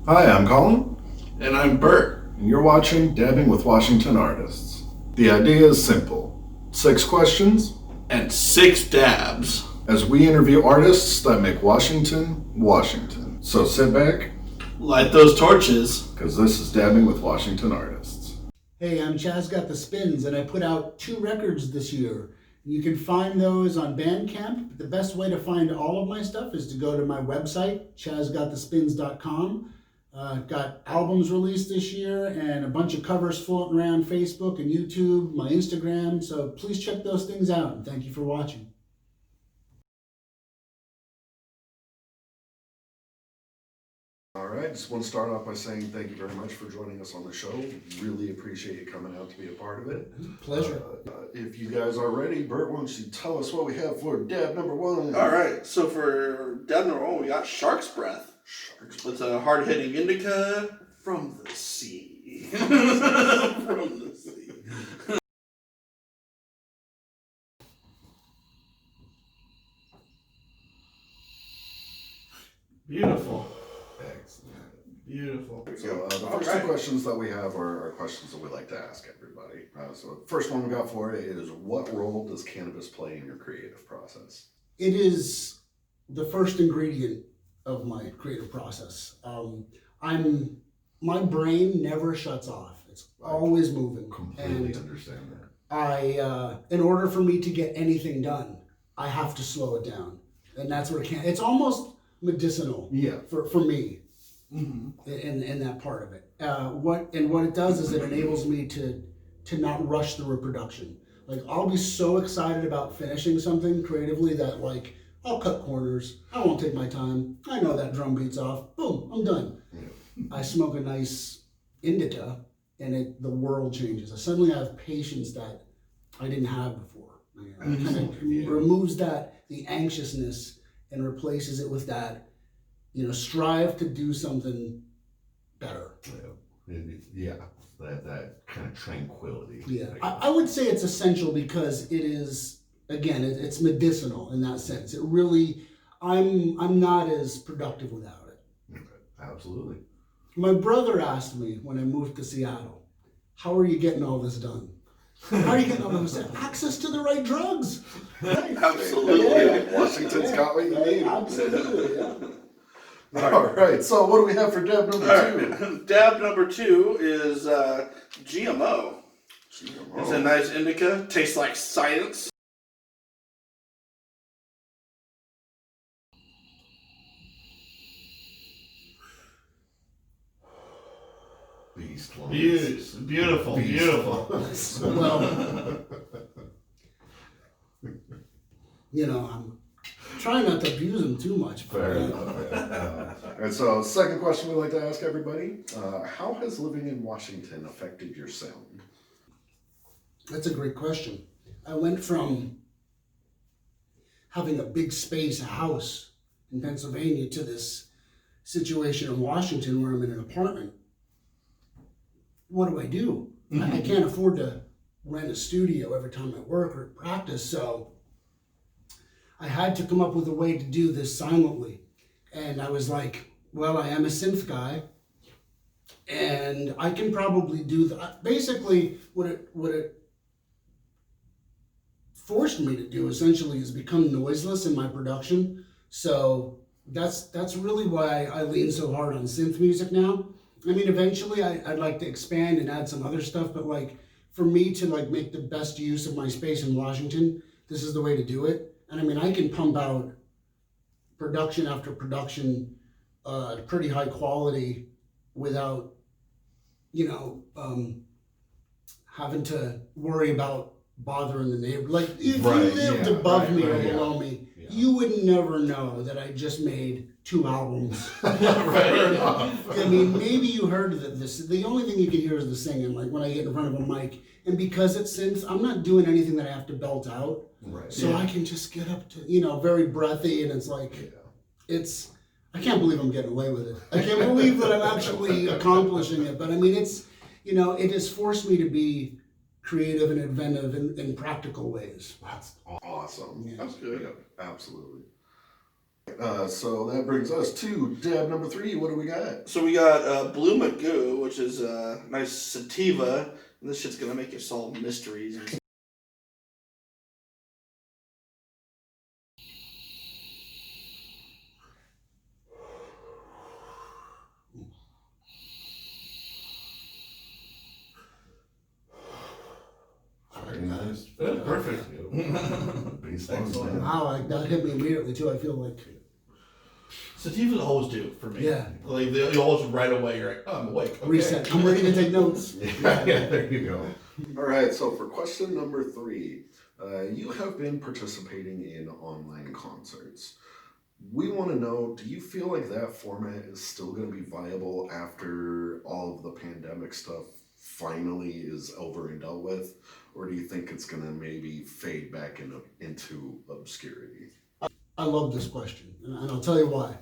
Hi, I'm Colin, And I'm Bert. and you're watching Dabbing with Washington Artists. The idea is simple 6 questions And 6 dabs. as we interview artists that make Washington, Washington. So sit back, Light those torches. because this is Dabbing with Washington Artists. Hey, I'm Chaz Got the Spins, and I put out 2 records this year. You can find those on Bandcamp. The best way to find all of my stuff is to go to my website, chazgotthespins.com. Got albums released this year and a bunch of covers floating around Facebook and YouTube, my Instagram. So please check those things out, and thank you for watching. All right, just want to start off by saying thank you very much for joining us on the show. Really appreciate you coming out to be a part of it. Pleasure. If you guys are ready, Bert, why don't you tell us what we have for dab number 1? All right, so for Devner, we got Shark's Breath. With a hard-hitting indica from the sea. From the sea. Beautiful. Excellent. Beautiful. So the first 2 questions that we have are questions that we like to ask everybody. So the first one we got for you is, what role does cannabis play in your creative process? It is the first ingredient of my creative process. My brain never shuts off. It's always moving. Completely understand that. In order for me to get anything done, I have to slow it down, and that's what it's almost medicinal. Yeah. For me, Mm-hmm. in that part of it. What it does is it enables me to not rush through a production. Like, I'll be so excited about finishing something creatively that, like, I'll cut corners. I won't take my time. I know that drum beat's off. Boom, I'm done. Yeah. I smoke a nice indica, and the world changes. I suddenly have patience that I didn't have before. It kind of removes the anxiousness and replaces it with that, strive to do something better. Yeah, that kind of tranquility. Yeah, I would say it's essential because it is, again, it's medicinal in that sense. It really, I'm not as productive without it. Absolutely. My brother asked me when I moved to Seattle, how are you getting all this done? How are you getting all this done? Access to the right drugs. Absolutely. Washington's got what you need. Absolutely, yeah. All right, so what do we have for dab number 2? Dab number 2 is GMO. It's a nice indica. Tastes like science. Beast ones. Beautiful. Beast Beautiful. ones. Well, I'm trying not to abuse them too much. Fair enough. And so, second question we like to ask everybody: how has living in Washington affected your sound? That's a great question. I went from having a big space, a house in Pennsylvania, to this situation in Washington where I'm in an apartment. What do I do? I can't afford to rent a studio every time I work or practice, so I had to come up with a way to do this silently. And I was like, well, I am a synth guy, and I can probably do that. Basically, what it forced me to do essentially is become noiseless in my production. So that's really why I lean so hard on synth music now. I mean, eventually I'd like to expand and add some other stuff, but like, for me to like make the best use of my space in Washington, this is the way to do it. And I mean, I can pump out production after production, pretty high quality, without, having to worry about bothering the neighbor. Like, if you lived above me or below me, you would never know that I just made 2 albums. I mean, maybe you heard this. The only thing you can hear is the singing, like when I get in front of a mic. And because it's synth, I'm not doing anything that I have to belt out. Right. So I can just get up to, very breathy, and it's like, I can't believe I'm getting away with it. I can't believe that I'm actually accomplishing it. But I mean, it has forced me to be creative and inventive in practical ways. That's awesome. Yeah. That's good. Yeah, absolutely. So that brings us to dab number 3. What do we got? So we got Blue Magoo, which is a nice sativa. And this shit's gonna make you solve mysteries. Very nice. That's perfect. Excellent. Wow, that hit me immediately too. I feel like, Sativas always do for me. yeah, Like they always right away. You're like, oh, I'm awake. Okay. reset. I'm ready to take notes. Yeah, there you go. All right, so for question number 3, you have been participating in online concerts. We want to know, do you feel like that format is still going to be viable after all of the pandemic stuff finally is over and dealt with? Or do you think it's going to maybe fade back into obscurity? I love this question, and I'll tell you why.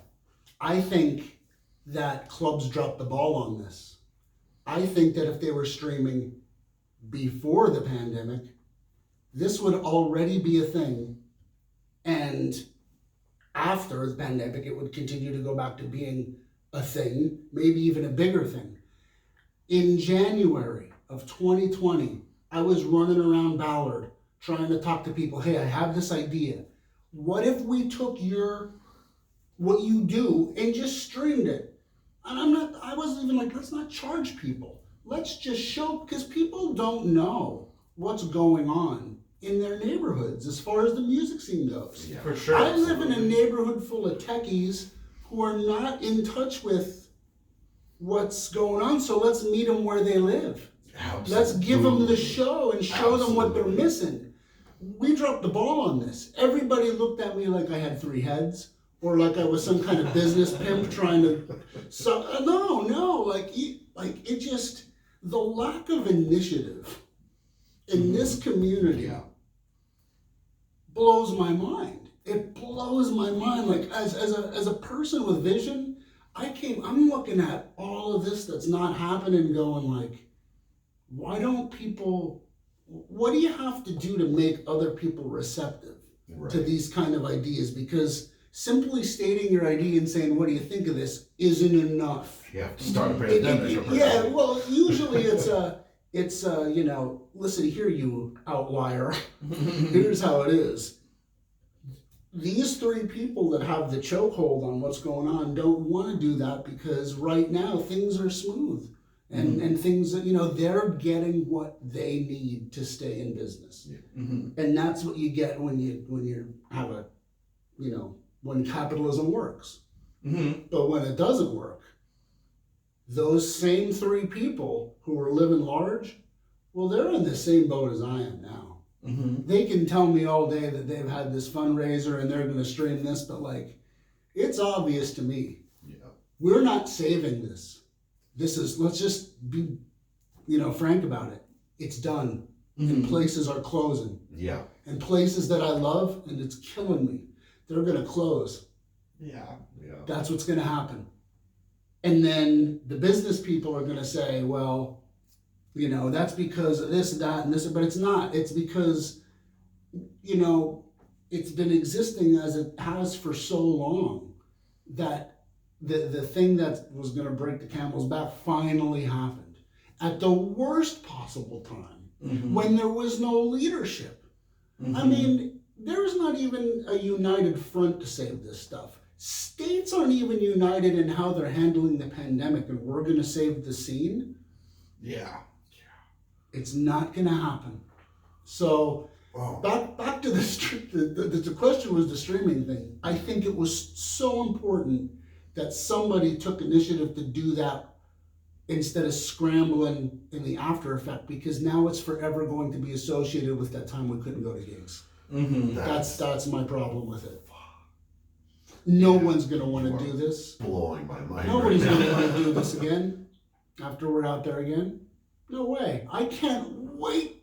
I think that clubs dropped the ball on this. I think that if they were streaming before the pandemic, this would already be a thing, and after the pandemic, it would continue to go back to being a thing, maybe even a bigger thing. In January of 2020, I was running around Ballard trying to talk to people. Hey, I have this idea. What if we took what you do and just streamed it? And I wasn't even like, let's not charge people. Let's just show, because people don't know what's going on in their neighborhoods as far as the music scene goes. Yeah. For sure. I live in a neighborhood full of techies who are not in touch with what's going on, so let's meet them where they live. Absolutely. Let's give them the show and show them what they're Absolutely. missing. We dropped the ball on this. Everybody looked at me like I had 3 heads, or like I was some kind of business pimp trying to. So no, like it just, the lack of initiative in this community blows my mind. It blows my mind. Like as a person with vision, I'm looking at all of this that's not happening, going like, why don't people? What do you have to do to make other people receptive to these kind of ideas? Because simply stating your idea and saying, what do you think of this, isn't enough. You have to start a pandemic. Yeah, well, usually it's listen here, you outlier. Here's how it is. These 3 people that have the chokehold on what's going on don't want to do that, because right now things are smooth. And things that, they're getting what they need to stay in business. Yeah. Mm-hmm. And that's what you get when you have when capitalism works. Mm-hmm. But when it doesn't work, those same 3 people who are living large, well, they're in the same boat as I am now. Mm-hmm. They can tell me all day that they've had this fundraiser and they're going to stream this, but like, it's obvious to me. Yeah. We're not saving this. Let's just be, frank about it. It's done. Mm-hmm. And places are closing. Yeah. And places that I love, and it's killing me, they're going to close. Yeah. Yeah. That's what's going to happen. And then the business people are going to say, well, that's because of this, that, and this, but it's not. It's because, it's been existing as it has for so long that the thing that was going to break the camel's back finally happened at the worst possible time, when there was no leadership. Mm-hmm. I mean, there's not even a united front to save this stuff. States aren't even united in how they're handling the pandemic, and we're going to save the scene. Yeah. It's not going to happen. So back to the question was the streaming thing. I think it was so important that somebody took initiative to do that instead of scrambling in the after effect, because now it's forever going to be associated with that time we couldn't go to gigs. Mm-hmm. That's my problem with it. No one's going to want to do this. Blowing my mind. Nobody's right going to now. want to do this again after we're out there again. No way. I can't wait.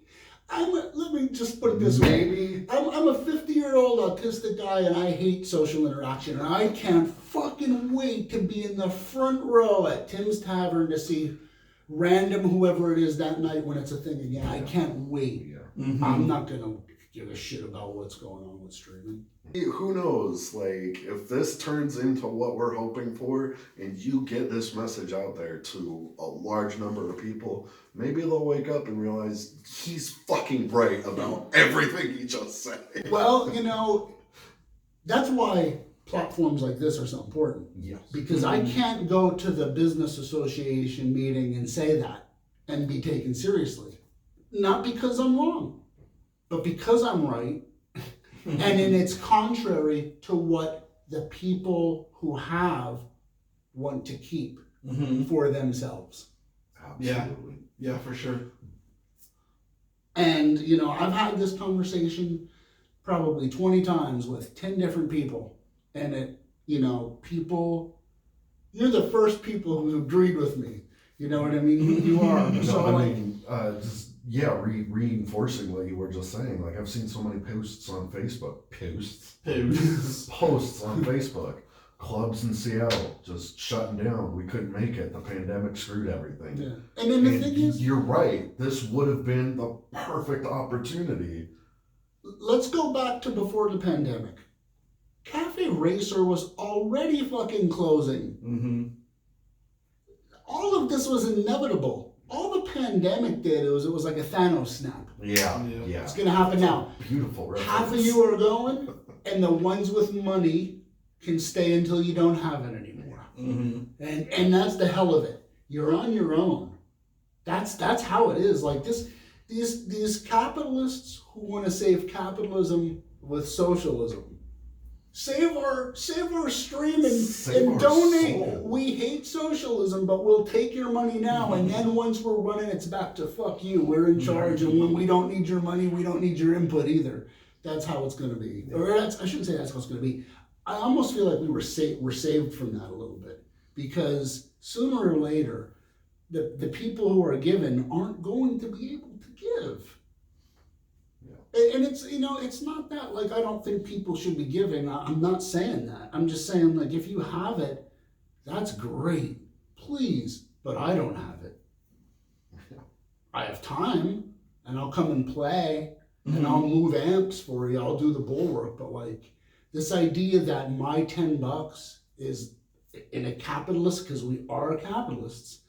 Let me just put it this way. Maybe. I'm a 50-year-old autistic guy, and I hate social interaction. And I can't fucking wait to be in the front row at Tim's Tavern to see random whoever it is that night when it's a thing again. I can't wait. Yeah. Mm-hmm. I'm not gonna give a shit about what's going on with streaming. Who knows, like, if this turns into what we're hoping for and you get this message out there to a large number of people, maybe they'll wake up and realize he's fucking right about everything he just said. Well, you know, that's why platforms like this are so important. Yes. Because I can't go to the business association meeting and say that and be taken seriously. Not because I'm wrong, but because I'm right. And then it's contrary to what the people who have want to keep for themselves. Absolutely. Yeah, for sure. And, you know, I've had this conversation probably 20 times with 10 different people. And it, you know, people, you're the first people who agreed with me. You know what I mean? You are. No, So, I like, mean, just, yeah, reinforcing what you were just saying. Like, I've seen so many posts on Facebook. Posts on Facebook. Clubs in Seattle just shutting down. We couldn't make it. The pandemic screwed everything. yeah. And then the thing is, you're right. This would have been the perfect opportunity. let's go back to before the pandemic. Cafe Racer was already fucking closing. All of this was inevitable. All the pandemic did it was like a Thanos snap. Yeah. It's gonna happen now. Beautiful reference. Half of you are going, and the ones with money can stay until you don't have it anymore. And that's the hell of it. You're on your own. That's how it is. Like these capitalists who want to save capitalism with socialism. Save our stream and donate. Soul. We hate socialism, but we'll take your money now, and then once we're running, it's back to fuck you. We're in charge, and when we don't need your money, we don't need your input either. That's how it's going to be. Or I shouldn't say that's how it's going to be. I almost feel like we're saved from that a little bit, because sooner or later, the people who are given aren't going to be able to give. And it's, you know, it's not that, like, I don't think people should be giving. I'm not saying that. I'm just saying, like, if you have it, that's great. Please. But I don't have it. I have time, and I'll come and play, and I'll move amps for you. I'll do the bulwark. But, like, this idea that my $10 is in a capitalist, because we are capitalists,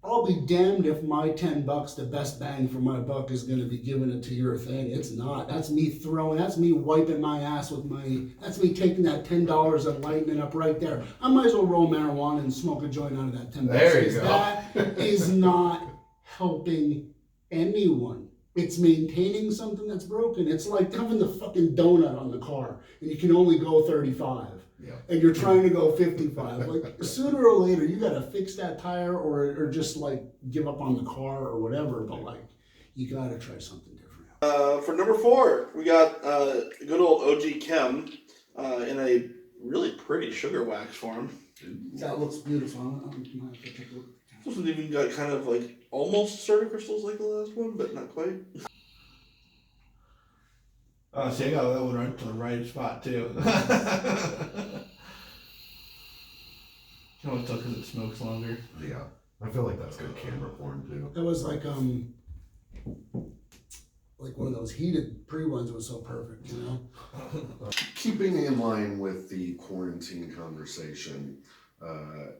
I'll be damned if my $10, the best bang for my buck, is going to be giving it to your thing. It's not. That's me wiping my ass with that's me taking that $10 and lighting it up right there. I might as well roll marijuana and smoke a joint out of that $10. There you go. That is not helping anyone. It's maintaining something that's broken. It's like having the fucking donut on the car and you can only go 35. Yeah. And you're trying to go 55. Like, sooner or later, you got to fix that tire or just, like, give up on the car or whatever. But, like, you got to try something different. For number 4, we got good old OG Chem in a really pretty sugar wax form. That looks beautiful. I'm gonna have to take a look. This one even got kind of like almost starter crystals like the last one, but not quite. See, I got that one right to the right spot, too. Can always tell because it smokes longer. Yeah. I feel like that's good camera form, too. That was like one of those heated pre-ones was so perfect, you know? Keeping in line with the quarantine conversation,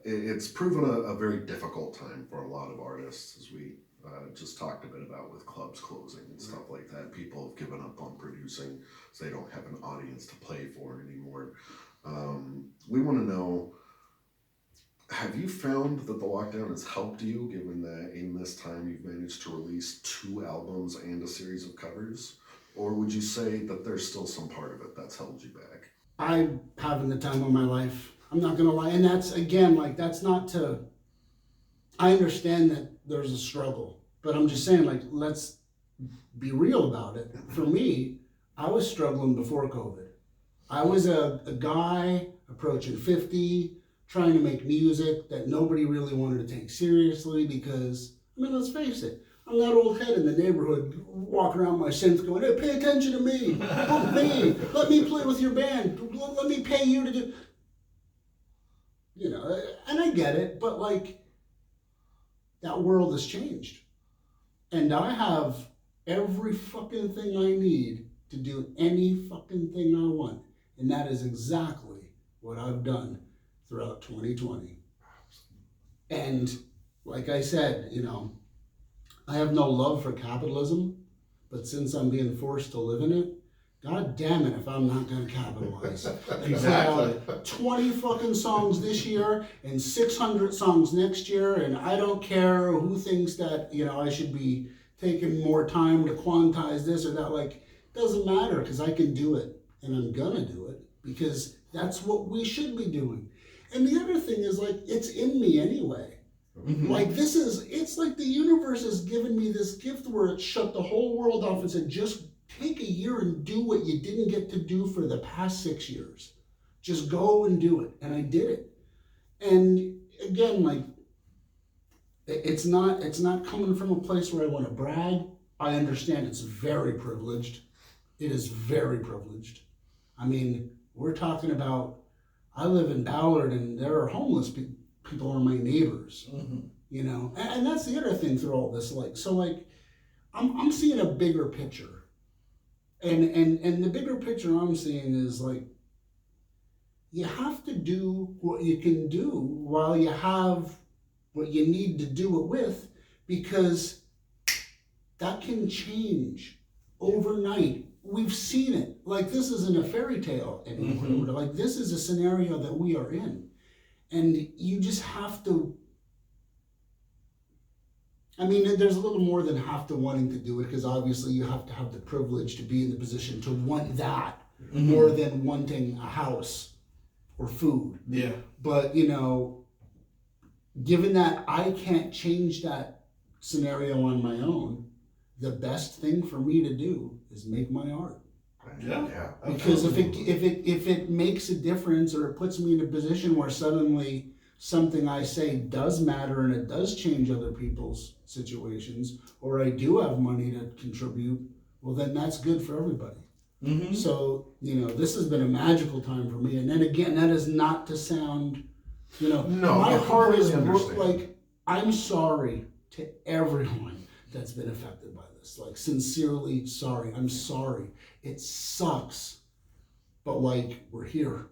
it's proven a very difficult time for a lot of artists, as we just talked a bit about with clubs closing and stuff like that. People have given up on producing, so they don't have an audience to play for anymore. We want to know, have you found that the lockdown has helped you, given that in this time you've managed to release 2 albums and a series of covers? Or would you say that there's still some part of it that's held you back? I'm having the time of my life. I'm not gonna lie. And that's, again, like, that's not to, I understand that there's a struggle, but I'm just saying, like, let's be real about it. For me, I was struggling before COVID. I was a guy approaching 50, trying to make music that nobody really wanted to take seriously because, I mean, let's face it, I'm that old head in the neighborhood walking around my synth going, hey, pay attention to me, help me, let me play with your band, let me pay you to do, you know, and I get it, but, like, that world has changed. And I have every fucking thing I need to do any fucking thing I want. And that is exactly what I've done throughout 2020. And like I said, I have no love for capitalism, but since I'm being forced to live in it, God damn it if I'm not going to capitalize. Exactly. 20 fucking songs this year and 600 songs next year, and I don't care who thinks that, I should be taking more time to quantize this or that. Like, doesn't matter because I can do it, and I'm going to do it because that's what we should be doing. And the other thing is, like, it's in me anyway. Mm-hmm. Like, it's like the universe has given me this gift where it shut the whole world off and said, just take a year and do what you didn't get to do for the past 6 years. Just go and do it. And I did it. And again, like, it's not coming from a place where I want to brag. I understand it's very privileged. It is very privileged. I mean, we're talking about, I live in Ballard and there are homeless people are my neighbors, and that's the other thing through all this. Like, so like, I'm seeing a bigger picture. And the bigger picture I'm seeing is like, you have to do what you can do while you have what you need to do it with, because that can change overnight. We've seen it. Like, this isn't a fairy tale anymore. Mm-hmm. Like, this is a scenario that we are in. And you just have to, I mean, there's a little more than have to wanting to do it, because obviously you have to have the privilege to be in the position to want that more than wanting a house or food. Yeah. But, given that I can't change that scenario on my own, the best thing for me to do is make my art. Yeah. Because if it makes a difference, or it puts me in a position where suddenly something I say does matter and it does change other people's situations, or I do have money to contribute, well, then that's good for everybody. Mm-hmm. So, this has been a magical time for me. And then again, that is not to sound, No, my I heart is completely understand. like, I'm sorry to everyone that's been affected by this. Like, sincerely sorry. I'm sorry. It sucks. But like, we're here.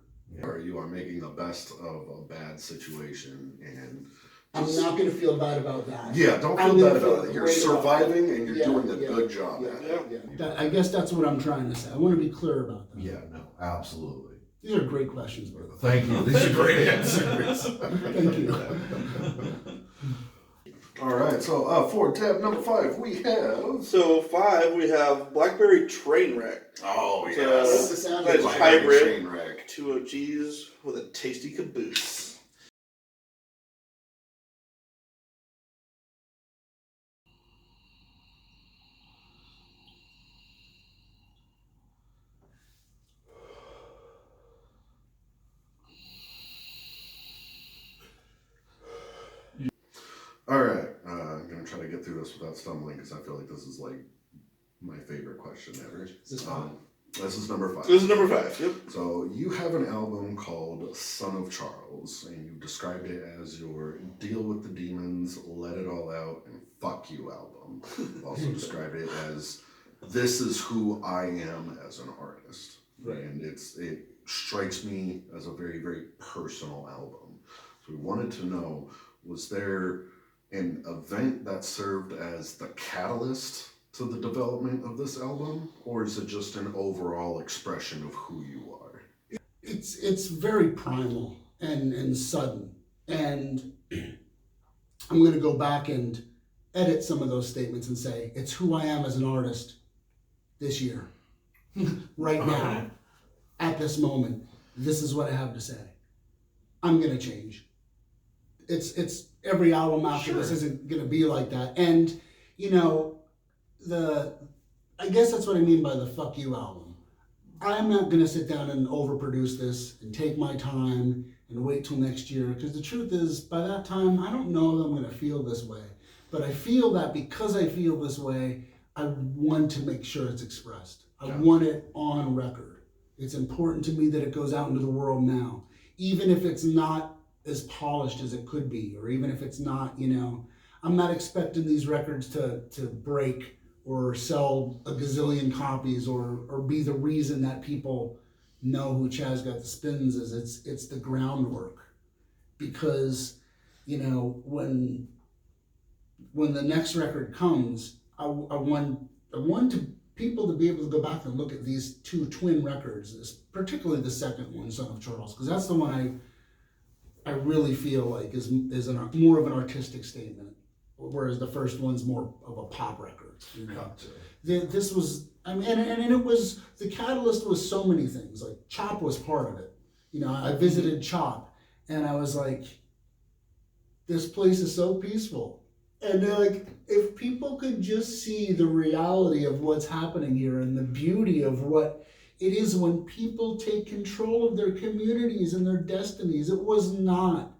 You are making the best of a bad situation, and I'm not going to feel bad about that. yeah, don't I'm feel gonna bad feel about it. You're great about surviving, and you're Yeah, doing a yeah, good job at it. Yeah. I guess that's what I'm trying to say. I want to be clear about that. Yeah, no, absolutely. These are great questions, brother. Thank you. These are great answers. Thank you. All right, so for tab number 5, we have. So 5, we have Blackberry Trainwreck. Oh It's yes, the sound nice of Blackberry hybrid. train wreck. 2 OGs with a tasty caboose. All right, I'm gonna try to get through this without stumbling, because I feel like this is like my favorite question ever. Is this fun? This is number 5. This is number 5, yep. So you have an album called Son of Charles, and you described it as your deal with the demons, let it all out, and fuck you album. You also described it as this is who I am as an artist. Right. And it strikes me as a very, very personal album. So we wanted to know, was there an event that served as the catalyst to the development of this album, or is it just an overall expression of who you are? It's very primal and sudden. And I'm going to go back and edit some of those statements and say, it's who I am as an artist this year, right now, at this moment. This is what I have to say. I'm going to change. It's every album after this isn't going to be like that. And, I guess that's what I mean by the fuck you album. I'm not going to sit down and overproduce this and take my time and wait till next year, because the truth is, by that time, I don't know that I'm going to feel this way. But I feel that because I feel this way, I want to make sure it's expressed. I want it on record. It's important to me that it goes out into the world now, even if it's not as polished as it could be, or even if it's not, I'm not expecting these records to break or sell a gazillion copies or be the reason that people know who Chaz Got the Spins is. It's the groundwork. Because, you know, when the next record comes, I want people to be able to go back and look at these two twin records, particularly the second one, Son of Charles, because that's the one I really feel like is more of an artistic statement, whereas the first one's more of a pop record. You know? Gotcha. This was, I mean, and it was, the catalyst was so many things. Like Chop was part of it. You know, I visited Chop, and I was like, this place is so peaceful. And they're like, if people could just see the reality of what's happening here and the beauty of what it is when people take control of their communities and their destinies. It was not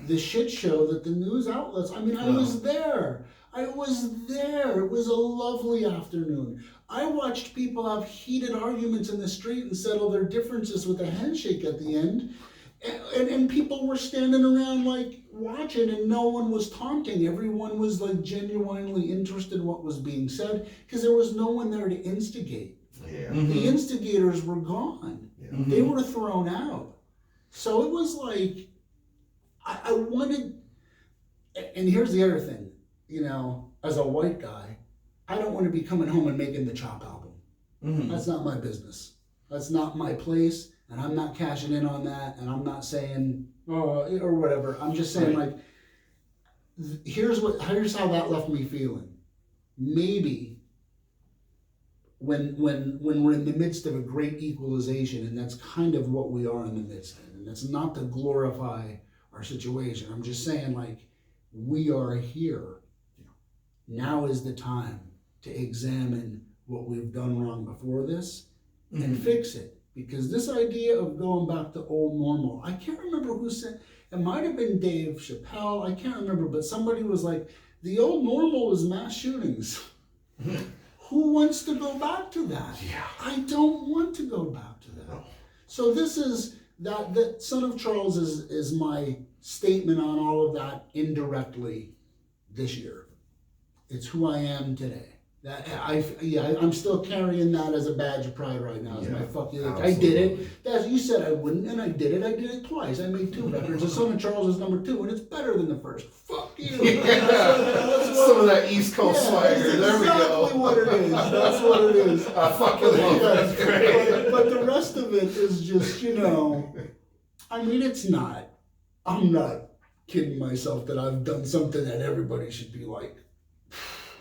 the shit show that the news outlets, I mean, I was there. It was a lovely afternoon. I watched people have heated arguments in the street and settle their differences with a handshake at the end. And people were standing around like watching, and no one was taunting. Everyone was like genuinely interested in what was being said because there was no one there to instigate. Yeah. The instigators were gone. Yeah. They were thrown out. So it was like, I wanted, and here's the other thing, you know, as a white guy, I don't want to be coming home and making the Chop album. That's not my business. That's not my place. And I'm not cashing in on that, and I'm not saying, oh, or whatever. I'm just saying, like, here's how that left me feeling. Maybe when we're in the midst of a great equalization, and that's kind of what we are in the midst of, and that's not to glorify our situation. I'm just saying, like, we are here. Now is the time to examine what we've done wrong before this and fix it. Because this idea of going back to old normal, I can't remember who said, it might have been Dave Chappelle, I can't remember, but somebody was like, the old normal is mass shootings. Who wants to go back to that? Yeah. I don't want to go back to that. No. So this is, that Son of Charles is my statement on all of that indirectly this year. It's who I am today. I'm still carrying that as a badge of pride right now. It's my fuck you. Like, I did it. You said I wouldn't, and I did it. I did it twice. I made 2 records. The Son of Charles is number 2, and it's better than the first. Fuck you. Some of that East Coast swagger. There we go. Exactly what it is. That's what it is. I fucking love it. That's great. But the rest of it is just, you know, I mean, it's not. I'm not kidding myself that I've done something that everybody should be like,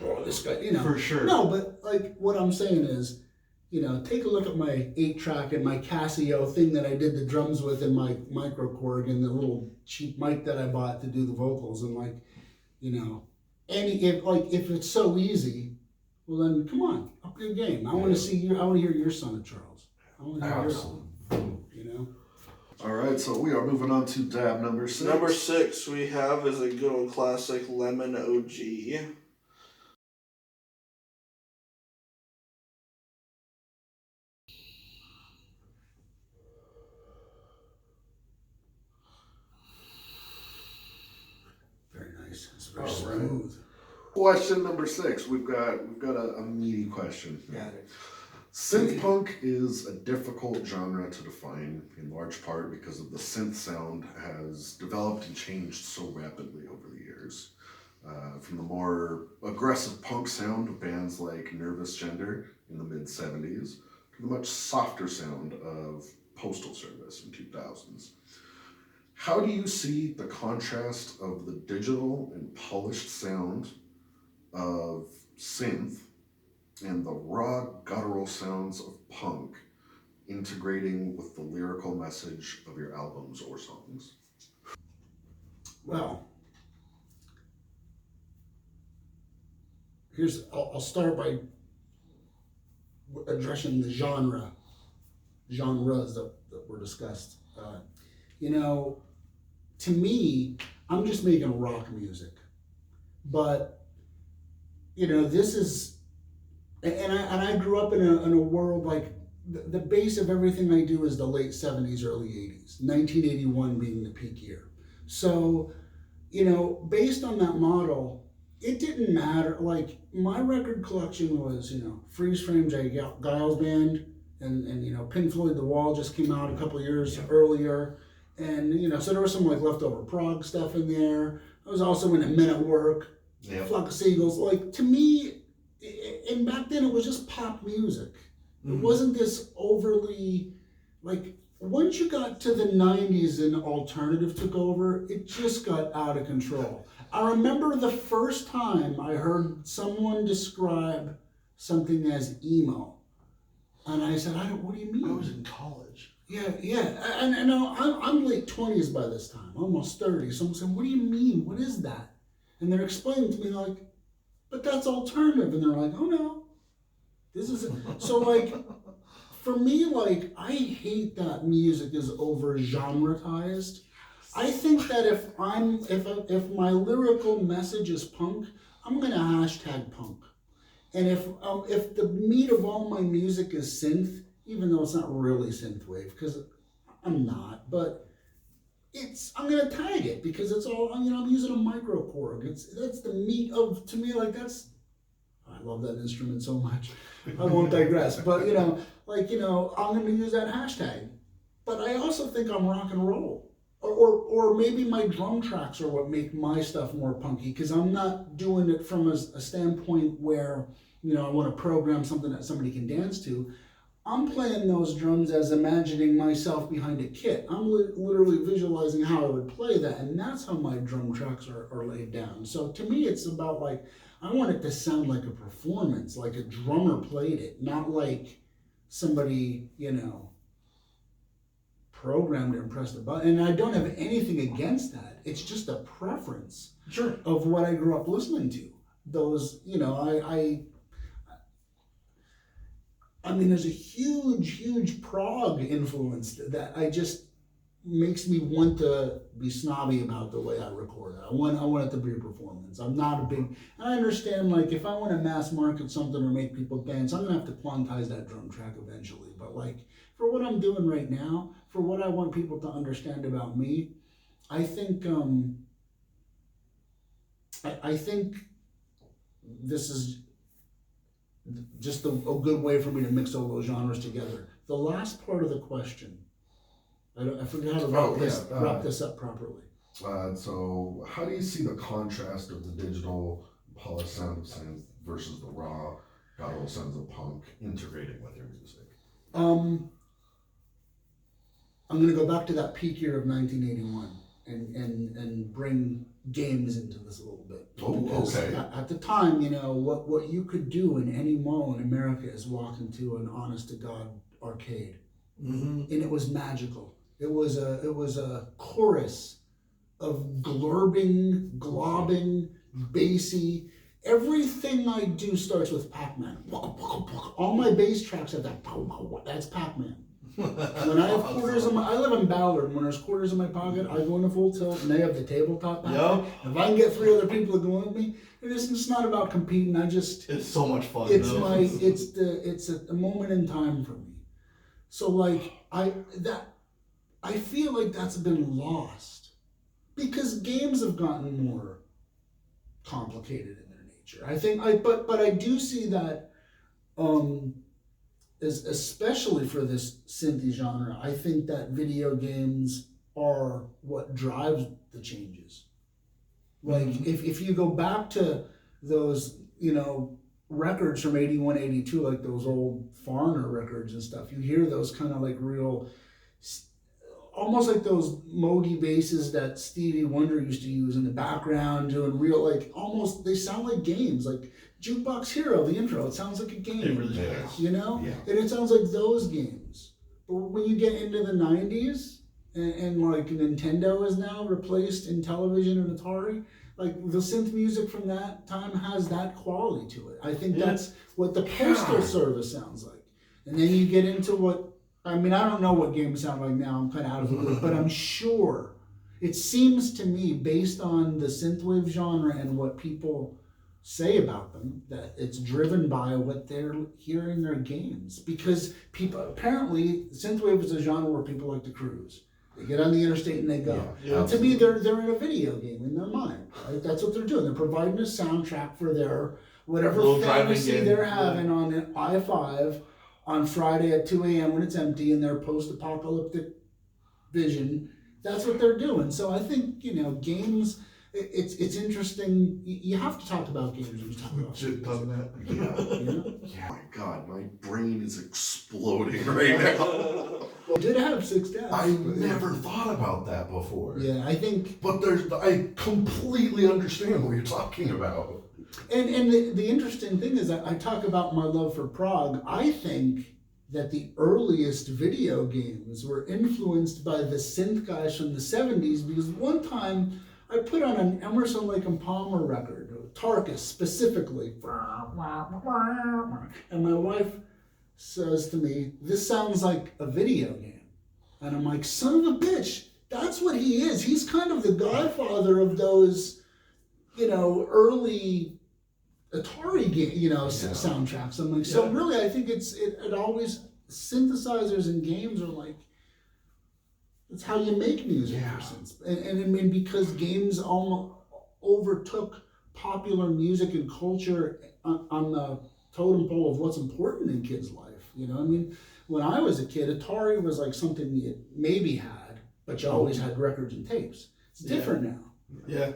oh, this guy, you know. For sure. No, but like what I'm saying is, you know, take a look at my 8-track and my Casio thing that I did the drums with and my microKORG and the little cheap mic that I bought to do the vocals, and like, you know, if it's so easy, well then come on, up your game. I want to see I want to hear your Son of Charles. I want to hear your album, you know. All right, so we are moving on to dab number 6. Number 6 we have is a good old classic, Lemon OG. Very nice. It's very smooth. Question number 6. We've got a meaty question. Got it. Synth punk is a difficult genre to define, in large part because of the synth sound has developed and changed so rapidly over the years. From the more aggressive punk sound of bands like Nervous Gender in the mid-70s to the much softer sound of Postal Service in 2000s. How do you see the contrast of the digital and polished sound of synth and the raw guttural sounds of punk integrating with the lyrical message of your albums or songs? Well, I'll start by addressing the genres that were discussed. You know, to me, I'm just making rock music, but you know, this is, and I grew up in a world like the base of everything I do is the late 70s, early 80s, 1981 being the peak year. So, you know, based on that model, it didn't matter. Like, my record collection was, Freeze Frame, Jay Giles Band, and Pink Floyd The Wall just came out a couple years earlier. And, so there was some, like, leftover prog stuff in there. I was also in a Men at Work, Flock of Seagulls. Like, to me, and back then it was just pop music. It wasn't this overly, like, once you got to the 90s and alternative took over, it just got out of control. I remember the first time I heard someone describe something as emo. And I said, what do you mean? I was in college. Yeah. And I'm late 20s by this time, almost 30. So I'm saying, what do you mean? What is that? And they're explaining to me, like, but that's alternative. And they're like, oh no, this is it. So, like, for me, like, I hate that music is over genretized. I think that if my lyrical message is punk, I'm gonna hashtag punk. And if the meat of all my music is synth, even though it's not really synthwave, because I'm not, but I'm gonna tag it because it's all, I'm using a microKORG. That's the meat of, to me, like, I love that instrument so much. I won't digress, but I'm gonna use that hashtag. But I also think I'm rock and roll. Or maybe my drum tracks are what make my stuff more punky, because I'm not doing it from a standpoint where, I want to program something that somebody can dance to. I'm playing those drums as imagining myself behind a kit. I'm literally visualizing how I would play that, and that's how my drum tracks are laid down. So to me, it's about, like, I want it to sound like a performance, like a drummer played it, not like somebody, programmed it and pressed a button. And I don't have anything against that. It's just a preference of what I grew up listening to. Those, I mean, there's a huge prog influence that I just makes me want to be snobby about the way I record it. I want it to be a performance. I'm not a big, I understand, like, if I want to mass market something or make people dance, I'm gonna have to quantize that drum track eventually. But, like, for what I'm doing right now, for what I want people to understand about me, I think I think this is just a good way for me to mix all those genres together. The last part of the question, I forget how to wrap this up properly. So how do you see the contrast of the digital polished sound of synth versus the raw, guttural sounds of punk integrating with your music? I'm going to go back to that peak year of 1981 and bring games into this a little bit. Oh, okay. At the time, what you could do in any mall in America is walk into an honest to God arcade, and it was magical. It was a chorus of globbing, bassy. Everything I do starts with Pac-Man. All my bass tracks have that. That's Pac-Man. When I have quarters I live in Ballard. When there's quarters in my pocket, I go into full tilt, and they have the tabletop Pac-Man. If I can get 3 other people to go with me, it's not about competing. It's so much fun. It's a moment in time for me. So, like, I feel like that's been lost because games have gotten more complicated in their nature. I think but I do see that especially for this synthy genre, I think that video games are what drives the changes. Like, if you go back to those, records from 81, 82, like those old Foreigner records and stuff, you hear those kind of like real, almost like those Mogi basses that Stevie Wonder used to use in the background, doing real, like, almost, they sound like games, like Jukebox Hero, the intro, it sounds like a game. It really does. And it sounds like those games. But when you get into the 90s, and like Nintendo is now replaced in television and Atari, like, the synth music from that time has that quality to it. I think that's what the Postal Service sounds like. And then you get into what, I don't know what games sound like now, I'm kind of out of the loop, but I'm sure, it seems to me, based on the synthwave genre and what people say about them, that it's driven by what they're hearing in their games. Because people, apparently, synthwave is a genre where people like to cruise. They get on the interstate and they go. Yeah. To me, they're in a video game in their mind. Right? That's what they're doing. They're providing a soundtrack for their whatever Little driving fantasy game. they're having on an I-5 on Friday at 2 a.m. when it's empty in their post-apocalyptic vision. That's what they're doing. So I think, games, it's interesting. You have to talk about games when you talk about Shit done that. Yeah. Yeah. My God, my brain is exploding right now. Well, it did have 6 deaths. I never thought about that before. Yeah, I think... But I completely understand what you're talking about. And the interesting thing is that I talk about my love for Prague. I think that the earliest video games were influenced by the synth guys from the 70s, because one time I put on an Emerson, Lake and Palmer record, Tarkus specifically, and my wife says to me, "This sounds like a video game." And I'm like, son of a bitch, that's what he is. He's kind of the godfather of those, early Atari game, soundtracks. I'm like, so really, I think it always, synthesizers and games are like, it's how you make music. Yeah. And I mean, because games almost overtook popular music and culture on the totem pole of what's important in kids' life. I mean, when I was a kid, Atari was like something you maybe had, but you always had records and tapes. It's different now. Yeah.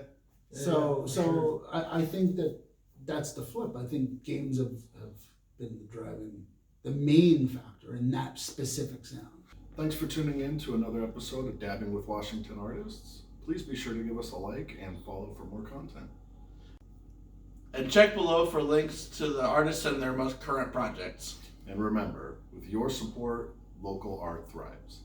So I think that's the flip. I think games have been the main factor in that specific sound. Thanks for tuning in to another episode of Dabbing with Washington Artists. Please be sure to give us a like and follow for more content. And check below for links to the artists and their most current projects. And remember, with your support, local art thrives.